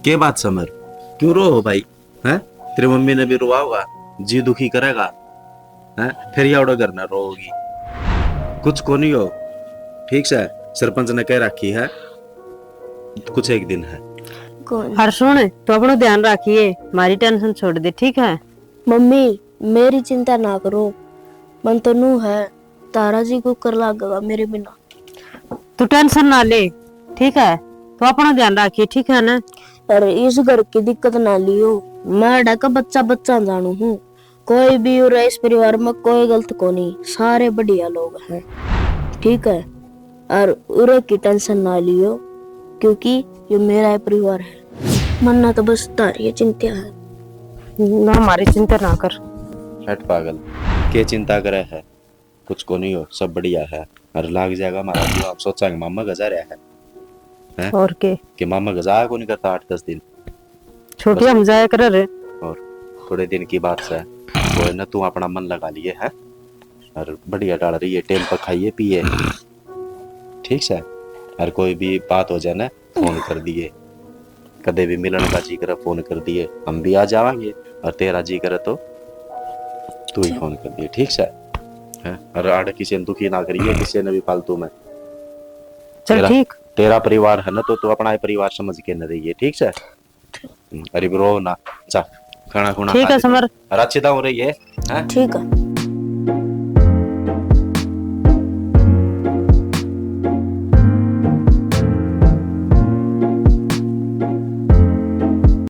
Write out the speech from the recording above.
के बात समर, क्यों रो हो भाई? हैं? तेरी मम्मी ने भी रोआ होगा, जी दुखी करेगा। हैं? फिर या उड़ा करना रोगी, कुछ को नहीं हो। ठीक से सरपंच ने कह रखी है, कुछ एक दिन है। हर सुन, तो अपना ध्यान रखिए, हमारी टेंशन छोड़ दे, ठीक है? मम्मी मेरी चिंता ना करो, मन तो नू है, तारा जी को कर लागेगा मेरे बिना। तू टेंशन ना ले, ठीक है? तो अपना ध्यान रखिए, ठीक है ना? अरे इस घर की दिक्कत ना लियो, मैं ढका बच्चा बच्चा जानू हूँ, कोई भी और इस परिवार में कोई गलत को नहीं, सारे बढ़िया लोग हैं, ठीक है? और उरे की टेंशन ना लियो, क्योंकि ये मेरा परिवार है। मन्ना तो बस तारी चिंता है ना, हमारी चिंता ना कर। हट पागल, के चिंता करे है, कुछ को नहीं हो, सब बढ़िया है। और लाग जाएगा हमारा जो आप सोचा मामा गजा रहा है, हैं? और के कि मामा गजा को नहीं करता 8-10 दिन, छोटी हम जाया कर रे। और थोड़े दिन की बात से वो ना तू अपना मन लगा लिए है और बढ़िया डाल रही है, टेम पर खाइए पिए, ठीक है? और कोई भी बात हो जाए ना फोन कर दिए, कदे भी मिलन का जी करे फोन कर दिए, हम भी आ जाएंगे। और तेरा जी करे तो तू ही फोन कर दिए, ठीक है? और आड़ किसी ने दुखी ना करिए, किसी ने भी फालतू में। चल ठीक, तेरा परिवार है ना, तो तू अपना ही परिवार समझ के न रहिए, ठीक है? अरे रो ना, चा खाना खुना ठीक है समर। और अच्छी तरह रही है, ठीक है।